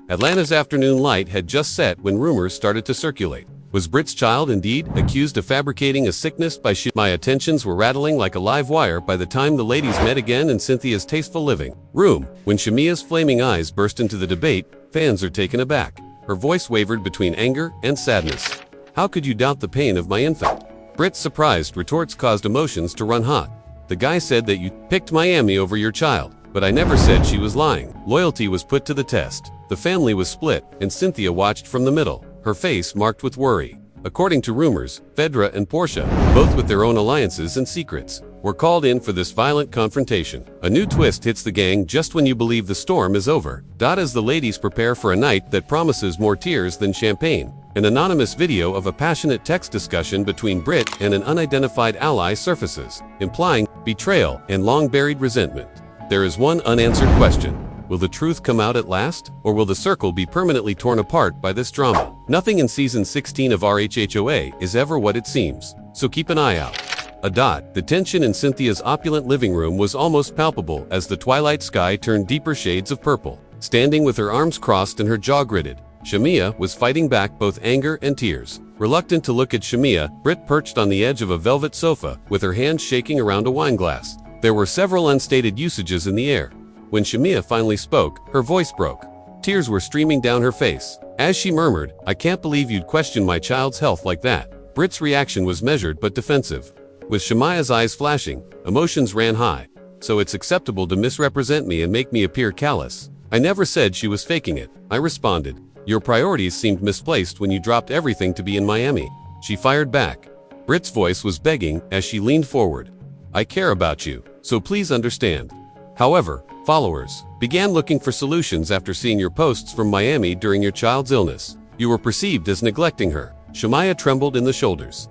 Atlanta's afternoon light had just set when rumors started to circulate. Was Britt's child indeed accused of fabricating a sickness by My attentions were rattling like a live wire by the time the ladies met again in Cynthia's tasteful living room. When Shamea's flaming eyes burst into the debate, fans are taken aback. Her voice wavered between anger and sadness. How could you doubt the pain of my infant? Britt's surprised retorts caused emotions to run hot. The guy said that you picked Miami over your child, but I never said she was lying. Loyalty was put to the test. The family was split, and Cynthia watched from the middle, her face marked with worry. According to rumors, Phaedra and Porsha, both with their own alliances and secrets, were called in for this violent confrontation. A new twist hits the gang just when you believe the storm is over. As the ladies prepare for a night that promises more tears than champagne, an anonymous video of a passionate text discussion between Britt and an unidentified ally surfaces, implying betrayal and long-buried resentment. There is one unanswered question. Will the truth come out at last, or will the circle be permanently torn apart by this drama? Nothing in season 16 of RHOA is ever what it seems, so keep an eye out. The tension in Cynthia's opulent living room was almost palpable as the twilight sky turned deeper shades of purple. Standing with her arms crossed and her jaw gritted, Shamea was fighting back both anger and tears. Reluctant to look at Shamea, Britt perched on the edge of a velvet sofa, with her hands shaking around a wine glass. There were several unstated usages in the air. When Shamea finally spoke, her voice broke. Tears were streaming down her face. As she murmured, "I can't believe you'd question my child's health like that." Britt's reaction was measured but defensive. With Shamea's eyes flashing, emotions ran high. "So it's acceptable to misrepresent me and make me appear callous?" "I never said she was faking it," I responded. "Your priorities seemed misplaced when you dropped everything to be in Miami." She fired back. Britt's voice was begging as she leaned forward. "I care about you, so please understand." However, followers began looking for solutions after seeing your posts from Miami during your child's illness. You were perceived as neglecting her. Shamea trembled in the shoulders.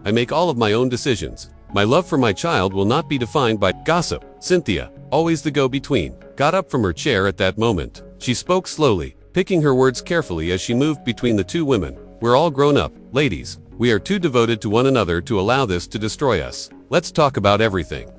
I make all of my own decisions. My love for my child will not be defined by gossip." Cynthia, always the go-between, got up from her chair at that moment. She spoke slowly, picking her words carefully as she moved between the two women. "We're all grown up, ladies. We are too devoted to one another to allow this to destroy us. Let's talk about everything."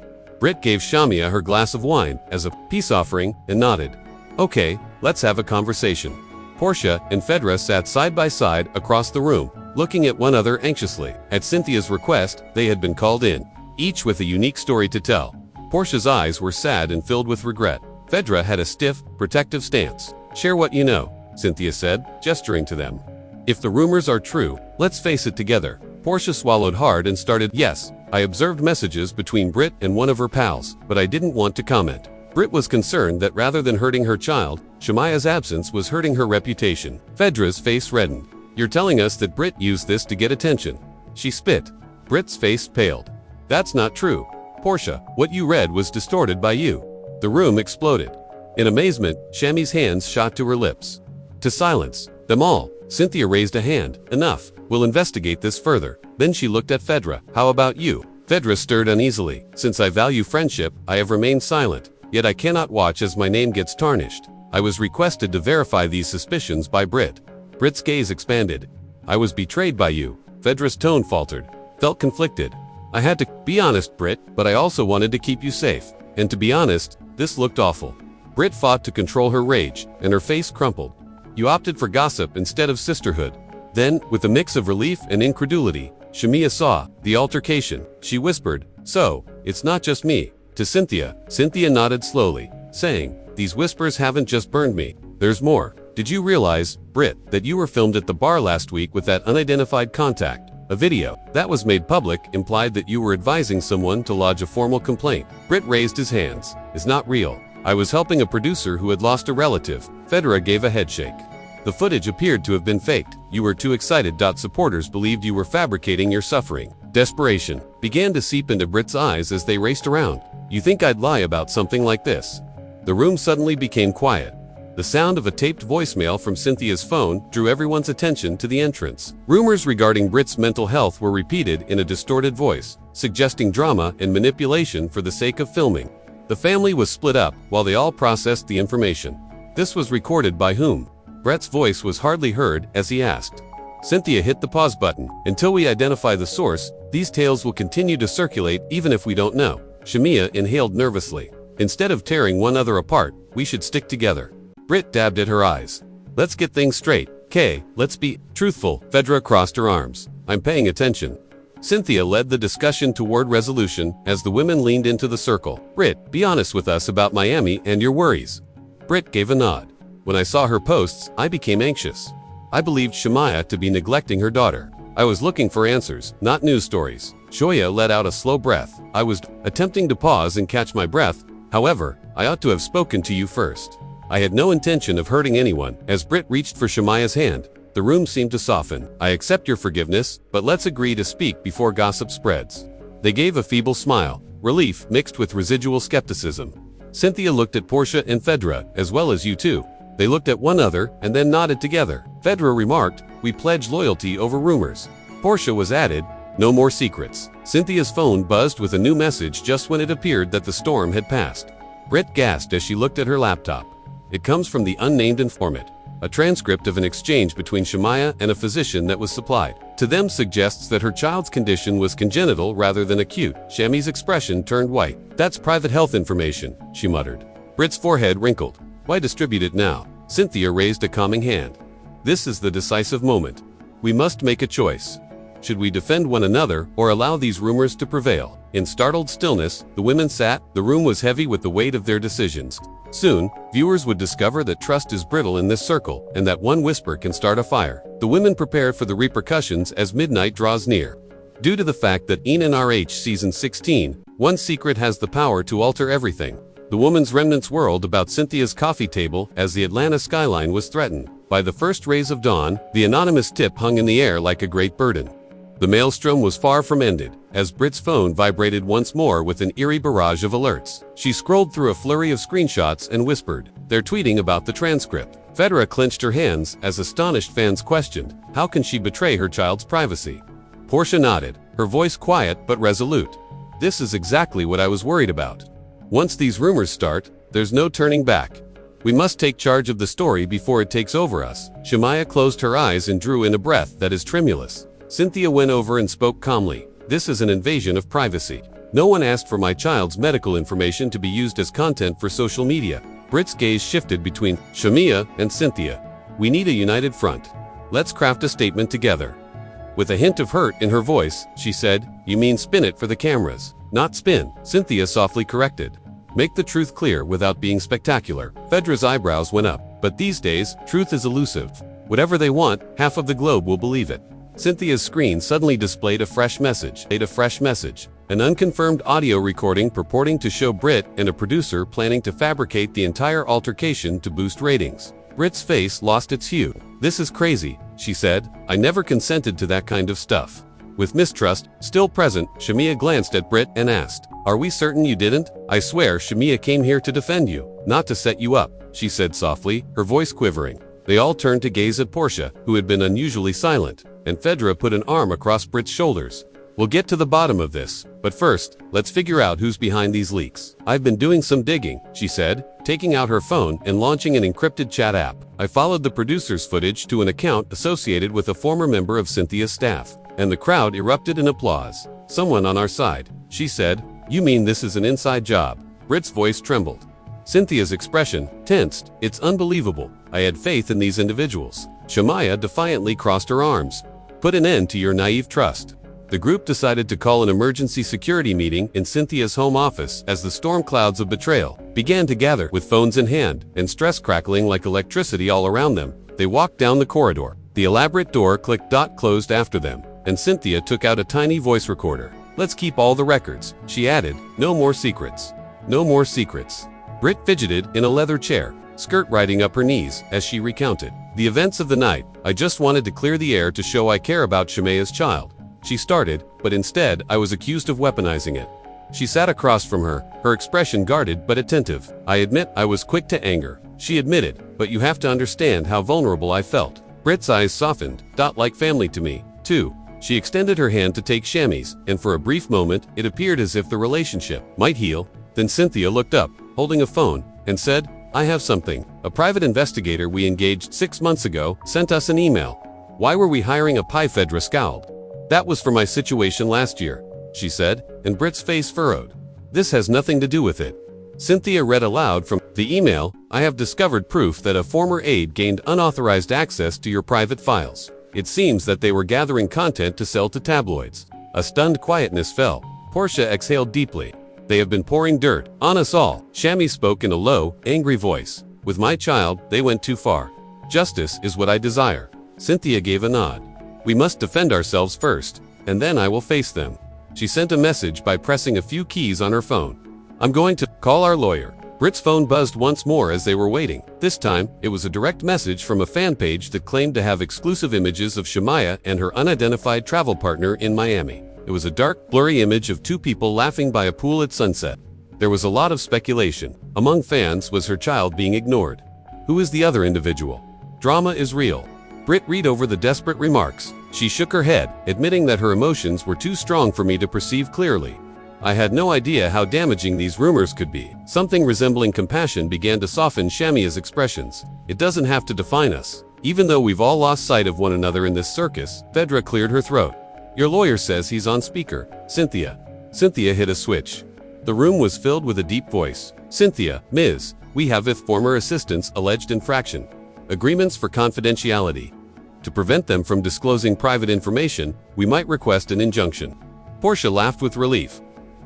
Britt gave Shamea her glass of wine as a peace offering and nodded. "Okay, let's have a conversation." Porsha and Phaedra sat side by side across the room, looking at one another anxiously. At Cynthia's request, they had been called in, each with a unique story to tell. Porsha's eyes were sad and filled with regret. Phaedra had a stiff, protective stance. "Share what you know," Cynthia said, gesturing to them. "If the rumors are true, let's face it together." Porsha swallowed hard and started, "Yes, I observed messages between Britt and one of her pals, but I didn't want to comment." Britt was concerned that rather than hurting her child, Shamea's absence was hurting her reputation. Phaedra's face reddened. "You're telling us that Britt used this to get attention?" She spit. Britt's face paled. "That's not true. Porsha, what you read was distorted by you." The room exploded. In amazement, Shamea's hands shot to her lips. "To silence them all." Cynthia raised a hand. "Enough. We'll investigate this further." Then she looked at Phaedra. "How about you?" Phaedra stirred uneasily. "Since I value friendship, I have remained silent. Yet I cannot watch as my name gets tarnished. I was requested to verify these suspicions by Britt." Britt's gaze expanded. "I was betrayed by you." Phaedra's tone faltered. "Felt conflicted. I had to be honest, Britt, but I also wanted to keep you safe. And to be honest, this looked awful." Britt fought to control her rage, and her face crumpled. "You opted for gossip instead of sisterhood." Then, with a mix of relief and incredulity, Shamea saw the altercation. She whispered, "So, it's not just me." To Cynthia, Cynthia nodded slowly, saying, "These whispers haven't just burned me. There's more. Did you realize, Britt, that you were filmed at the bar last week with that unidentified contact? A video that was made public implied that you were advising someone to lodge a formal complaint." Britt raised his hands. "It's not real. I was helping a producer who had lost a relative." Phaedra gave a headshake. "The footage appeared to have been faked. You were too excited. Supporters believed you were fabricating your suffering." Desperation began to seep into Britt's eyes as they raced around. "You think I'd lie about something like this?" The room suddenly became quiet. The sound of a taped voicemail from Cynthia's phone drew everyone's attention to the entrance. Rumors regarding Britt's mental health were repeated in a distorted voice, suggesting drama and manipulation for the sake of filming. The family was split up while they all processed the information. "This was recorded by whom?" Brett's voice was hardly heard as he asked. Cynthia hit the pause button. "Until we identify the source, these tales will continue to circulate even if we don't know." Shamea inhaled nervously. "Instead of tearing one another apart, we should stick together." Britt dabbed at her eyes. Let's get things straight. Kay, let's be truthful. Phaedra crossed her arms. I'm paying attention. Cynthia led the discussion toward resolution as the women leaned into the circle. Britt, be honest with us about Miami and your worries. Britt gave a nod. When I saw her posts, I became anxious. I believed Shamea to be neglecting her daughter. I was looking for answers, not news stories. RHOA let out a slow breath. I was attempting to pause and catch my breath. However, I ought to have spoken to you first. I had no intention of hurting anyone. As Britt reached for Shamea's hand, the room seemed to soften. I accept your forgiveness, but let's agree to speak before gossip spreads. They gave a feeble smile, relief mixed with residual skepticism. Cynthia looked at Porsha and Phaedra, as well as you two. They looked at one another and then nodded together. Phaedra remarked, we pledge loyalty over rumors. Porsha was added, no more secrets. Cynthia's phone buzzed with a new message just when it appeared that the storm had passed. Britt gasped as she looked at her laptop. It comes from the unnamed informant. A transcript of an exchange between Shamea and a physician that was supplied. To them suggests that her child's condition was congenital rather than acute. Shamea's expression turned white. That's private health information, she muttered. Britt's forehead wrinkled. Why distribute it now? Cynthia raised a calming hand. This is the decisive moment. We must make a choice. Should we defend one another or allow these rumors to prevail? In startled stillness, the women sat. The room was heavy with the weight of their decisions. Soon, viewers would discover that trust is brittle in this circle and that one whisper can start a fire. The women prepare for the repercussions as midnight draws near. Due to the fact that in RH Season 16, one secret has the power to alter everything. The woman's remnants whirled about Cynthia's coffee table as the Atlanta skyline was threatened. By the first rays of dawn, the anonymous tip hung in the air like a great burden. The maelstrom was far from ended, as Britt's phone vibrated once more with an eerie barrage of alerts. She scrolled through a flurry of screenshots and whispered, they're tweeting about the transcript. Phaedra clenched her hands as astonished fans questioned, how can she betray her child's privacy? Porsha nodded, her voice quiet but resolute. This is exactly what I was worried about. Once these rumors start, there's no turning back. We must take charge of the story before it takes over us. Shamea closed her eyes and drew in a breath that is tremulous. Cynthia went over and spoke calmly. This is an invasion of privacy. No one asked for my child's medical information to be used as content for social media. Britt's gaze shifted between Shamea and Cynthia. We need a united front. Let's craft a statement together. With a hint of hurt in her voice, she said, you mean spin it for the cameras, not spin. Cynthia softly corrected. Make the truth clear without being spectacular. Phaedra's eyebrows went up. But these days, truth is elusive. Whatever they want, half of the globe will believe it. Cynthia's screen suddenly displayed a fresh message. An unconfirmed audio recording purporting to show Britt and a producer planning to fabricate the entire altercation to boost ratings. Britt's face lost its hue. This is crazy, she said. I never consented to that kind of stuff. With mistrust still present, Shamea glanced at Britt and asked, are we certain you didn't? I swear Shamea came here to defend you, not to set you up, she said softly, her voice quivering. They all turned to gaze at Porsha, who had been unusually silent, and Phaedra put an arm across Britt's shoulders. We'll get to the bottom of this, but first, let's figure out who's behind these leaks. I've been doing some digging, she said, taking out her phone and launching an encrypted chat app. I followed the producer's footage to an account associated with a former member of Cynthia's staff, and the crowd erupted in applause. Someone on our side, she said. You mean this is an inside job? Britt's voice trembled. Cynthia's expression tensed. It's unbelievable. I had faith in these individuals. Shamea defiantly crossed her arms. Put an end to your naive trust. The group decided to call an emergency security meeting in Cynthia's home office as the storm clouds of betrayal began to gather. With phones in hand and stress crackling like electricity all around them, they walked down the corridor. The elaborate door closed after them, and Cynthia took out a tiny voice recorder. Let's keep all the records, she added. No more secrets. No more secrets. Britt fidgeted in a leather chair, skirt riding up her knees as she recounted the events of the night. I just wanted to clear the air to show I care about Shamea's child. She started, but instead I was accused of weaponizing it. She sat across from her, her expression guarded but attentive. I admit I was quick to anger, she admitted, but you have to understand how vulnerable I felt. Britt's eyes softened, like family to me, too. She extended her hand to take Shamea's, and for a brief moment, it appeared as if the relationship might heal. Then Cynthia looked up, holding a phone, and said, I have something. A private investigator we engaged 6 months ago sent us an email. Why were we hiring a pie? Phaedra scowled. That was for my situation last year, she said, and Britt's face furrowed. This has nothing to do with it. Cynthia read aloud from The email, I have discovered proof that a former aide gained unauthorized access to your private files. It seems that they were gathering content to sell to tabloids. A stunned quietness fell. Porsha exhaled deeply. They have been pouring dirt on us all. Shamea spoke in a low, angry voice. With my child, they went too far. Justice is what I desire. Cynthia gave a nod. We must defend ourselves first, and then I will face them. She sent a message by pressing a few keys on her phone. I'm going to call our lawyer. Brit's phone buzzed once more as they were waiting. This time, it was a direct message from a fan page that claimed to have exclusive images of Shamea and her unidentified travel partner in Miami. It was a dark, blurry image of two people laughing by a pool at sunset. There was a lot of speculation. Among fans, was her child being ignored? Who is the other individual? Drama is real. Brit read over the desperate remarks. She shook her head, admitting that her emotions were too strong for me to perceive clearly. I had no idea how damaging these rumors could be. Something resembling compassion began to soften Shamea's expressions. It doesn't have to define us. Even though we've all lost sight of one another in this circus, Phaedra cleared her throat. Your lawyer says he's on speaker. Cynthia. Cynthia hit a switch. The room was filled with a deep voice. Cynthia, Ms. We have with former assistants alleged infraction. Agreements for confidentiality. To prevent them from disclosing private information, we might request an injunction. Porsha laughed with relief.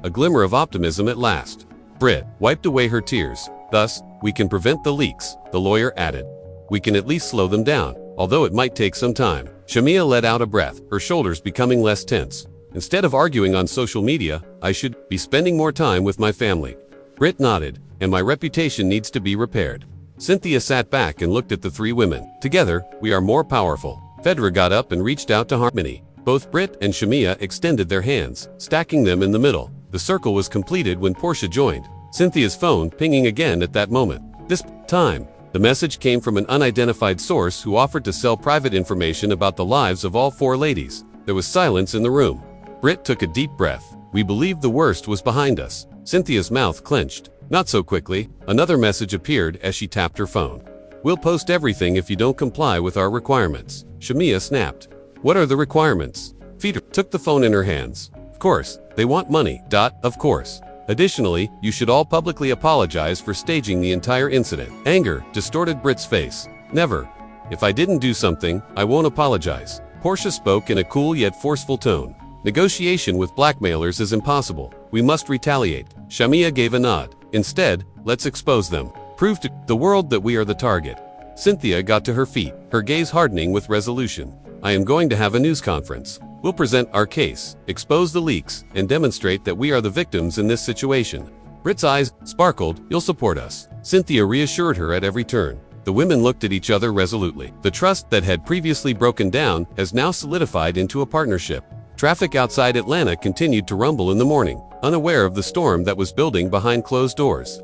A glimmer of optimism at last. Brit wiped away her tears. Thus, we can prevent the leaks, the lawyer added. We can at least slow them down, although it might take some time. Shamea let out a breath, her shoulders becoming less tense. Instead of arguing on social media, I should be spending more time with my family. Brit nodded, and my reputation needs to be repaired. Cynthia sat back and looked at the three women. Together, we are more powerful. Phaedra got up and reached out to Harmony. Both Brit and Shamea extended their hands, stacking them in the middle. The circle was completed when Porsha joined. Cynthia's phone pinging again at that moment. This time, the message came from an unidentified source who offered to sell private information about the lives of all four ladies. There was silence in the room. Brit took a deep breath. We believed the worst was behind us. Cynthia's mouth clenched. Not so quickly. Another message appeared as she tapped her phone. We'll post everything if you don't comply with our requirements. Shamea snapped. What are the requirements? Phaedra took the phone in her hands. Of course, they want money. Of course. Additionally, you should all publicly apologize for staging the entire incident. Anger distorted Brit's face. Never. If I didn't do something, I won't apologize. Porsha spoke in a cool yet forceful tone. Negotiation with blackmailers is impossible. We must retaliate. Shamea gave a nod. Instead, let's expose them. Prove to the world that we are the target. Cynthia got to her feet, her gaze hardening with resolution. I am going to have a news conference. We'll present our case, expose the leaks, and demonstrate that we are the victims in this situation. Brit's eyes sparkled. You'll support us. Cynthia reassured her at every turn. The women looked at each other resolutely. The trust that had previously broken down has now solidified into a partnership. Traffic outside Atlanta continued to rumble in the morning, unaware of the storm that was building behind closed doors.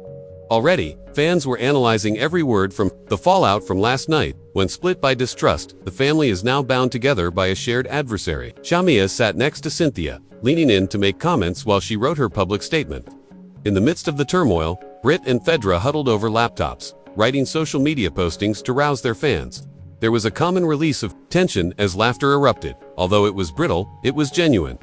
Already, fans were analyzing every word from the fallout from last night. When split by distrust, the family is now bound together by a shared adversary. Shamea sat next to Cynthia, leaning in to make comments while she wrote her public statement. In the midst of the turmoil, Brit and Phaedra huddled over laptops, writing social media postings to rouse their fans. There was a common release of tension as laughter erupted. Although it was brittle, it was genuine.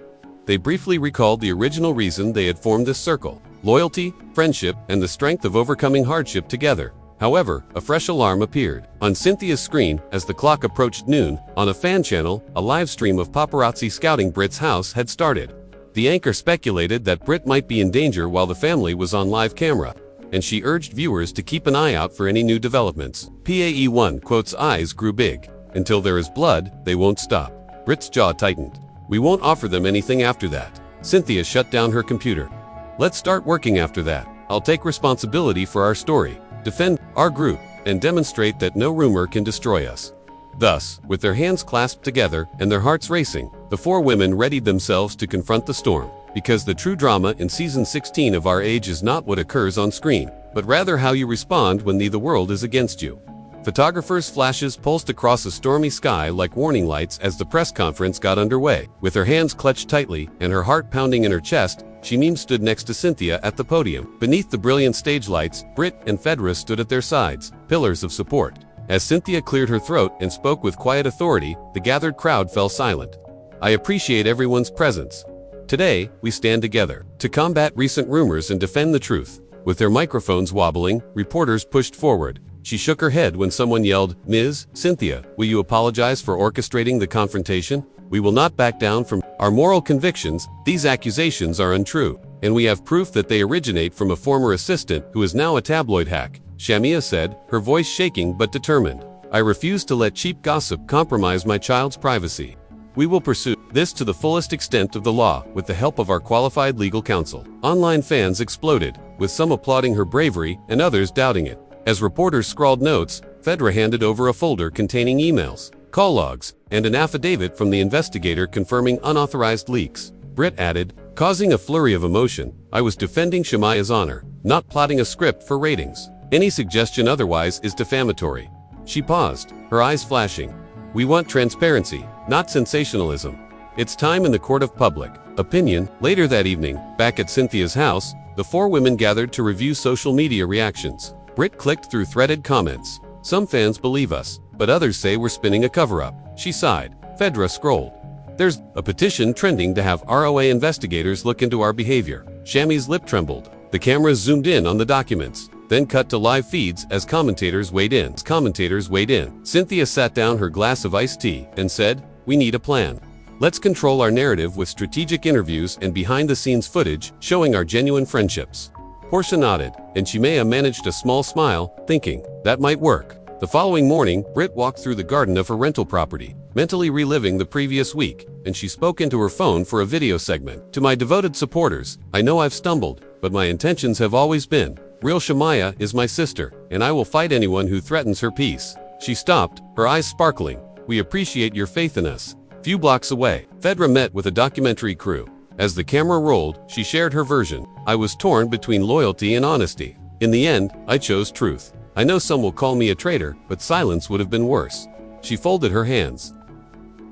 They briefly recalled the original reason they had formed this circle: loyalty, friendship, and the strength of overcoming hardship together. However, a fresh alarm appeared. On Cynthia's screen, as the clock approached noon, on a fan channel, a live stream of paparazzi scouting Brit's house had started. The anchor speculated that Brit might be in danger while the family was on live camera, and she urged viewers to keep an eye out for any new developments. PAE1 quote's eyes grew big. Until there is blood, they won't stop. Brit's jaw tightened. We won't offer them anything after that. Cynthia shut down her computer. Let's start working after that. I'll take responsibility for our story, defend our group, and demonstrate that no rumor can destroy us. Thus, with their hands clasped together and their hearts racing, the four women readied themselves to confront the storm. Because the true drama in season 16 of Our Age is not what occurs on screen, but rather how you respond when the world is against you. Photographers' flashes pulsed across a stormy sky like warning lights as the press conference got underway. With her hands clutched tightly and her heart pounding in her chest, Shamea stood next to Cynthia at the podium. Beneath the brilliant stage lights, Brit and Phaedra stood at their sides, pillars of support. As Cynthia cleared her throat and spoke with quiet authority, the gathered crowd fell silent. I appreciate everyone's presence. Today, we stand together to combat recent rumors and defend the truth. With their microphones wobbling, reporters pushed forward. She shook her head when someone yelled, "Ms. Cynthia, will you apologize for orchestrating the confrontation? We will not back down from our moral convictions. These accusations are untrue, and we have proof that they originate from a former assistant who is now a tabloid hack," Shamea said, her voice shaking but determined. "I refuse to let cheap gossip compromise my child's privacy. We will pursue this to the fullest extent of the law with the help of our qualified legal counsel." Online fans exploded, with some applauding her bravery and others doubting it. As reporters scrawled notes, Phaedra handed over a folder containing emails, call logs, and an affidavit from the investigator confirming unauthorized leaks. Britt added, causing a flurry of emotion, "I was defending Shamea's honor, not plotting a script for ratings. Any suggestion otherwise is defamatory." She paused, her eyes flashing. "We want transparency, not sensationalism. It's time in the court of public opinion." Later that evening, back at Cynthia's house, the four women gathered to review social media reactions. Britt clicked through threaded comments. "Some fans believe us, but others say we're spinning a cover-up." She sighed. Phaedra scrolled. "There's a petition trending to have RHOA investigators look into our behavior." Shamea's lip trembled. The cameras zoomed in on the documents, then cut to live feeds as commentators weighed in. Cynthia sat down her glass of iced tea and said, "We need a plan. Let's control our narrative with strategic interviews and behind-the-scenes footage showing our genuine friendships." Porsha nodded, and Shamea managed a small smile, thinking, that might work. The following morning, Britt walked through the garden of her rental property, mentally reliving the previous week, and she spoke into her phone for a video segment. "To my devoted supporters, I know I've stumbled, but my intentions have always been real. Shamea is my sister, and I will fight anyone who threatens her peace." She stopped, her eyes sparkling. "We appreciate your faith in us." Few blocks away, Phaedra met with a documentary crew. As the camera rolled, she shared her version. "I was torn between loyalty and honesty. In the end, I chose truth. I know some will call me a traitor, but silence would have been worse." She folded her hands.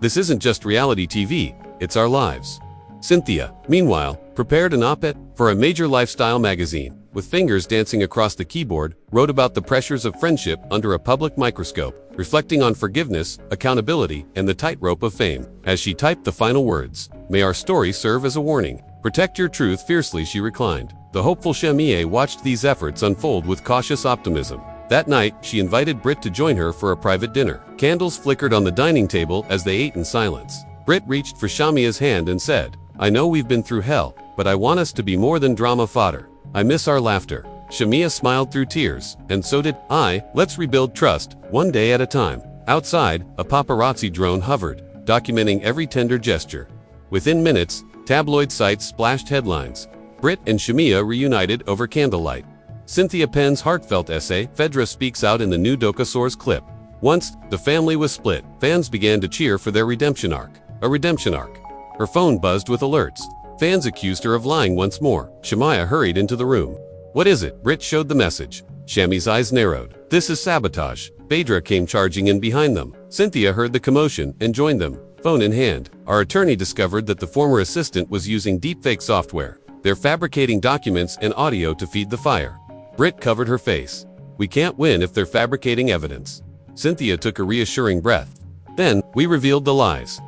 "This isn't just reality TV, it's our lives." Cynthia, meanwhile, prepared an op-ed for a major lifestyle magazine. With fingers dancing across the keyboard, wrote about the pressures of friendship under a public microscope, reflecting on forgiveness, accountability, and the tightrope of fame. As she typed the final words, "May our story serve as a warning. Protect your truth fiercely," she reclined. The hopeful Shamea watched these efforts unfold with cautious optimism. That night, she invited Britt to join her for a private dinner. Candles flickered on the dining table as they ate in silence. Britt reached for Shamea's hand and said, "I know we've been through hell, but I want us to be more than drama fodder. I miss our laughter." Shamea smiled through tears, and so did I. "Let's rebuild trust, one day at a time." Outside, a paparazzi drone hovered, documenting every tender gesture. Within minutes, tabloid sites splashed headlines. Britt and Shamea reunited over candlelight. Cynthia pens heartfelt essay. Phaedra speaks out in the new Doka-Source clip. Once the family was split, fans began to cheer for their redemption arc. A redemption arc. Her phone buzzed with alerts. Fans accused her of lying once more. Shamea hurried into the room. "What is it?" Britt showed the message. Shamea's eyes narrowed. "This is sabotage." Phaedra came charging in behind them. Cynthia heard the commotion and joined them, phone in hand. "Our attorney discovered that the former assistant was using deepfake software. They're fabricating documents and audio to feed the fire." Britt covered her face. "We can't win if they're fabricating evidence." Cynthia took a reassuring breath. "Then, we revealed the lies.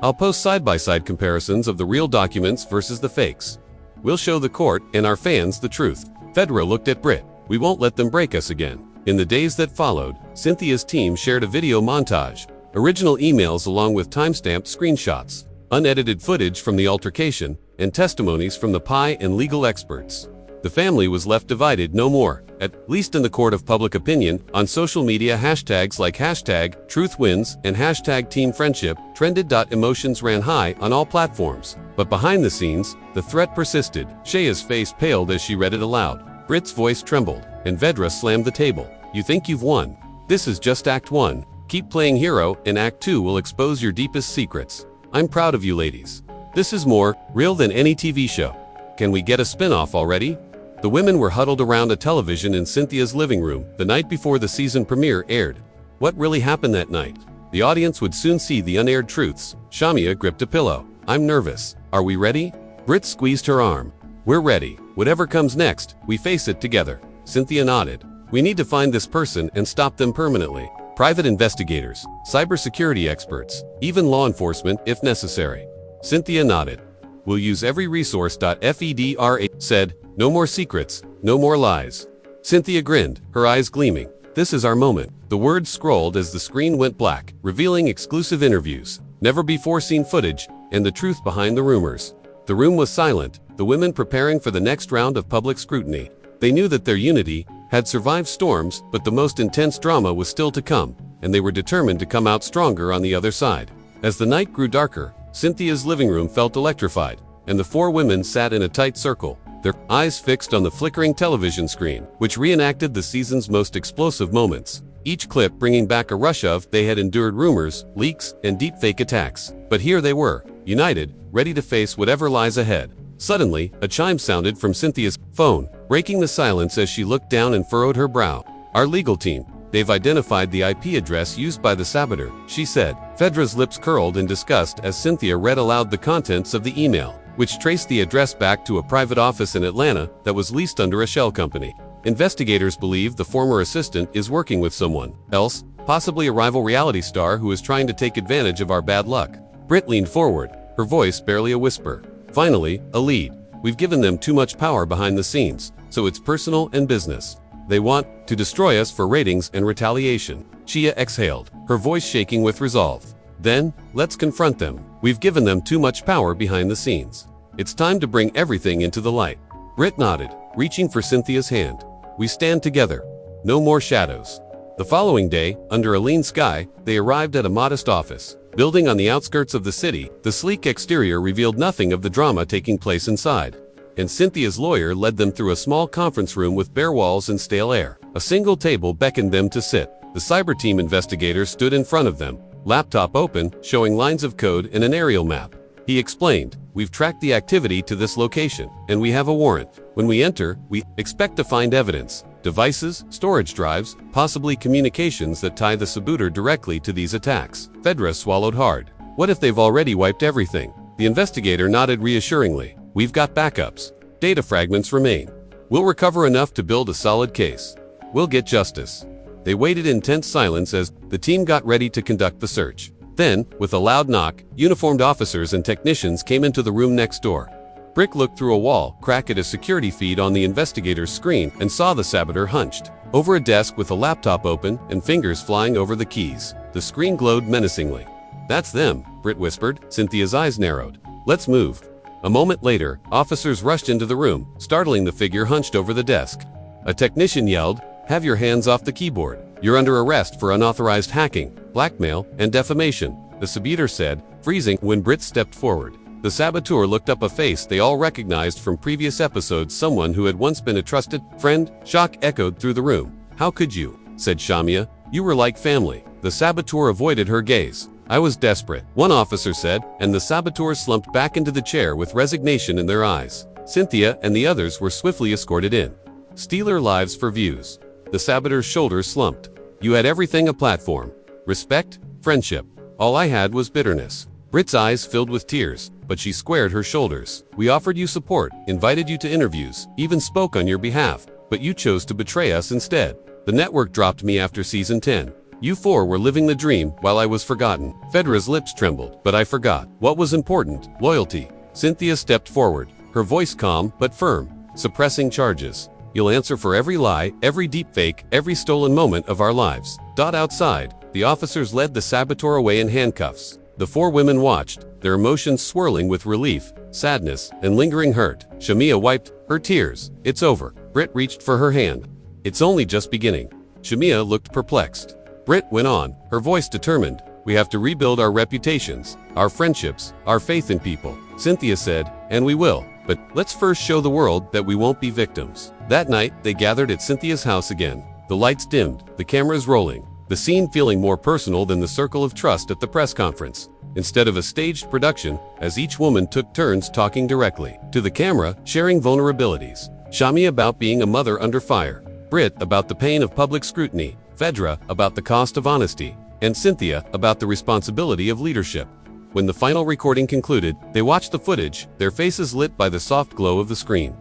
I'll post side-by-side comparisons of the real documents versus the fakes. We'll show the court and our fans the truth." Phaedra looked at Britt. "We won't let them break us again." In the days that followed, Cynthia's team shared a video montage, original emails along with timestamped screenshots, unedited footage from the altercation, and testimonies from the PI and legal experts. The family was left divided no more, at least in the court of public opinion. On social media, hashtags like #TruthWins and #TeamFriendship trended. Emotions ran high on all platforms. But behind the scenes, the threat persisted. Shamea's face paled as she read it aloud. Britt's voice trembled, and Phaedra slammed the table. "You think you've won? This is just Act 1. Keep playing hero, and Act 2 will expose your deepest secrets. I'm proud of you ladies. This is more real than any TV show. Can we get a spin-off already?" The women were huddled around a television in Cynthia's living room the night before the season premiere aired. What really happened that night? The audience would soon see the unaired truths. Shamea gripped a pillow. "I'm nervous. Are we ready?" Britt squeezed her arm. "We're ready. Whatever comes next, we face it together." Cynthia nodded. "We need to find this person and stop them permanently. Private investigators, cybersecurity experts, even law enforcement if necessary." Cynthia nodded. "We'll use every resource." Phaedra said, No more secrets, no more lies. Cynthia grinned, her eyes gleaming. This is our moment. The words scrolled as the screen went black, revealing exclusive interviews, never-before-seen footage, and the truth behind the rumors. The room was silent, the women preparing for the next round of public scrutiny. They knew that their unity had survived storms, but the most intense drama was still to come, and they were determined to come out stronger on the other side. As the night grew darker, Cynthia's living room felt electrified, and the four women sat in a tight circle, their eyes fixed on the flickering television screen, which reenacted the season's most explosive moments. Each clip bringing back a rush of they had endured rumors, leaks, and deepfake attacks. But here they were, united, ready to face whatever lies ahead. Suddenly, a chime sounded from Cynthia's phone, breaking the silence as she looked down and furrowed her brow. Our legal team. They've identified the IP address used by the saboteur, she said. Phaedra's lips curled in disgust as Cynthia read aloud the contents of the email, which traced the address back to a private office in Atlanta that was leased under a shell company. Investigators believe the former assistant is working with someone else, possibly a rival reality star who is trying to take advantage of our bad luck. Britt leaned forward, her voice barely a whisper. Finally, a lead. We've given them too much power behind the scenes, so it's personal and business. They want to destroy us for ratings and retaliation. Shamea exhaled, her voice shaking with resolve. Then, let's confront them. We've given them too much power behind the scenes. It's time to bring everything into the light. Britt nodded, reaching for Cynthia's hand. We stand together. No more shadows. The following day, under a lean sky, they arrived at a modest office building on the outskirts of the city. The sleek exterior revealed nothing of the drama taking place inside, and Cynthia's lawyer led them through a small conference room with bare walls and stale air. A single table beckoned them to sit. The cyber team investigator stood in front of them, laptop open, showing lines of code and an aerial map. He explained, "We've tracked the activity to this location, and we have a warrant. When we enter, we expect to find evidence, devices, storage drives, possibly communications that tie the saboteur directly to these attacks." Phaedra swallowed hard. What if they've already wiped everything? The investigator nodded reassuringly. We've got backups. Data fragments remain. We'll recover enough to build a solid case. We'll get justice. They waited in tense silence as the team got ready to conduct the search. Then, with a loud knock, uniformed officers and technicians came into the room next door. Brick looked through a wall crack at a security feed on the investigator's screen and saw the saboteur hunched over a desk with a laptop open and fingers flying over the keys. The screen glowed menacingly. That's them, Britt whispered. Cynthia's eyes narrowed. Let's move. A moment later, officers rushed into the room, startling the figure hunched over the desk. A technician yelled, "Have your hands off the keyboard. You're under arrest for unauthorized hacking, blackmail, and defamation," the saboteur said, freezing when Britt stepped forward. The saboteur looked up, a face they all recognized from previous episodes, someone who had once been a trusted friend. Shock echoed through the room. "How could you?" said Shamea. "You were like family." The saboteur avoided her gaze. "I was desperate," one officer said, and the saboteurs slumped back into the chair with resignation in their eyes. Cynthia and the others were swiftly escorted in. "Steal lives for views." The saboteur's shoulders slumped. "You had everything: a platform, respect, friendship. All I had was bitterness." Britt's eyes filled with tears, but she squared her shoulders. "We offered you support, invited you to interviews, even spoke on your behalf, but you chose to betray us instead. The network dropped me after season 10. You four were living the dream while I was forgotten." Phaedra's lips trembled. "But I forgot what was important: loyalty." Cynthia stepped forward, her voice calm but firm, suppressing charges. "You'll answer for every lie, every deepfake, every stolen moment of our lives." Outside, the officers led the saboteur away in handcuffs. The four women watched, their emotions swirling with relief, sadness, and lingering hurt. Shamea wiped her tears. "It's over." Britt reached for her hand. "It's only just beginning." Shamea looked perplexed. Britt went on, her voice determined. "We have to rebuild our reputations, our friendships, our faith in people." Cynthia said, "And we will. But let's first show the world that we won't be victims." That night, they gathered at Cynthia's house again. The lights dimmed, the cameras rolling, the scene feeling more personal than the circle of trust at the press conference. Instead of a staged production, as each woman took turns talking directly to the camera, sharing vulnerabilities. Shamea about being a mother under fire, Britt about the pain of public scrutiny, Phaedra about the cost of honesty, and Cynthia about the responsibility of leadership. When the final recording concluded, they watched the footage, their faces lit by the soft glow of the screen.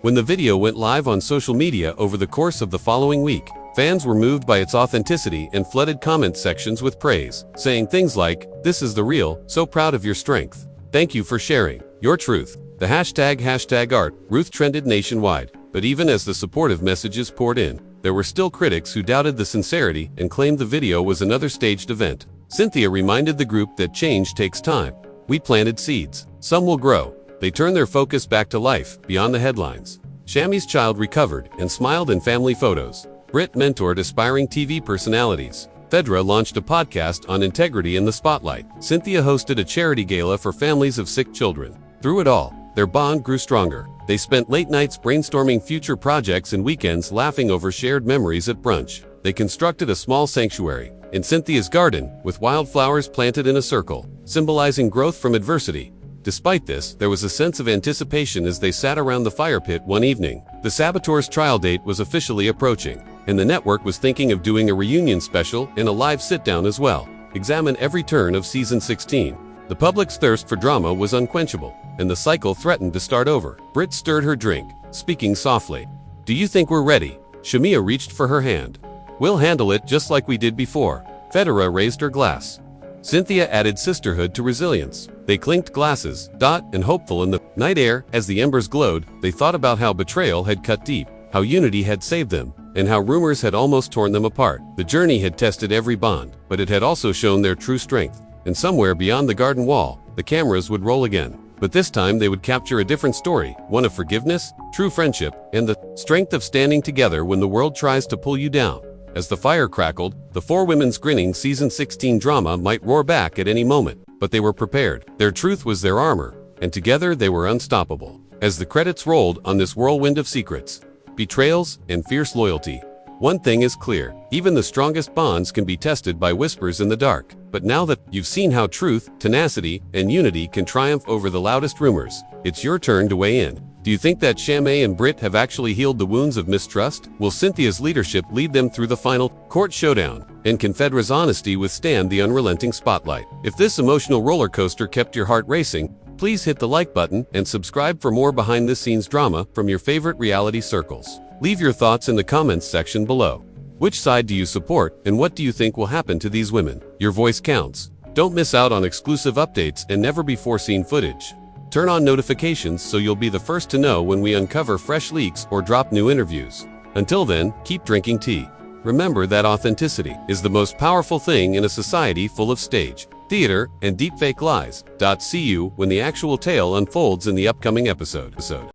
When the video went live on social media over the course of the following week, fans were moved by its authenticity and flooded comment sections with praise, saying things like, "This is the real, so proud of your strength. Thank you for sharing your truth." The hashtag art Ruth trended nationwide, but even as the supportive messages poured in, there were still critics who doubted the sincerity and claimed the video was another staged event. Cynthia reminded the group that change takes time. We planted seeds. Some will grow. They turned their focus back to life, beyond the headlines. Shamea's child recovered and smiled in family photos. Britt mentored aspiring TV personalities. Phaedra launched a podcast on integrity in the spotlight. Cynthia hosted a charity gala for families of sick children. Through it all, their bond grew stronger. They spent late nights brainstorming future projects and weekends laughing over shared memories at brunch. They constructed a small sanctuary in Cynthia's garden with wildflowers planted in a circle, symbolizing growth from adversity. Despite this, there was a sense of anticipation as they sat around the fire pit one evening. The Saboteurs' trial date was officially approaching, and the network was thinking of doing a reunion special and a live sit-down as well. Examine every turn of season 16. The public's thirst for drama was unquenchable, and the cycle threatened to start over. Britt stirred her drink, speaking softly. "Do you think we're ready?" Shamea reached for her hand. "We'll handle it just like we did before." Phaedra raised her glass. Cynthia added sisterhood to resilience. They clinked glasses, and hopeful in the night air. As the embers glowed, they thought about how betrayal had cut deep, how unity had saved them, and how rumors had almost torn them apart. The journey had tested every bond, but it had also shown their true strength. And somewhere beyond the garden wall, the cameras would roll again. But this time they would capture a different story, one of forgiveness, true friendship, and the strength of standing together when the world tries to pull you down. As the fire crackled, the four women's grinning season 16 drama might roar back at any moment, but they were prepared. Their truth was their armor, and together they were unstoppable. As the credits rolled on this whirlwind of secrets, betrayals, and fierce loyalty, one thing is clear: even the strongest bonds can be tested by whispers in the dark. But now that you've seen how truth, tenacity, and unity can triumph over the loudest rumors, it's your turn to weigh in. Do you think that Shamea and Britt have actually healed the wounds of mistrust? Will Cynthia's leadership lead them through the final court showdown? And can Phaedra's honesty withstand the unrelenting spotlight? If this emotional roller coaster kept your heart racing, please hit the like button and subscribe for more behind-the-scenes drama from your favorite reality circles. Leave your thoughts in the comments section below. Which side do you support, and what do you think will happen to these women? Your voice counts. Don't miss out on exclusive updates and never-before-seen footage. Turn on notifications so you'll be the first to know when we uncover fresh leaks or drop new interviews. Until then, keep drinking tea. Remember that authenticity is the most powerful thing in a society full of stage, theater, and deepfake lies. See you when the actual tale unfolds in the upcoming episode.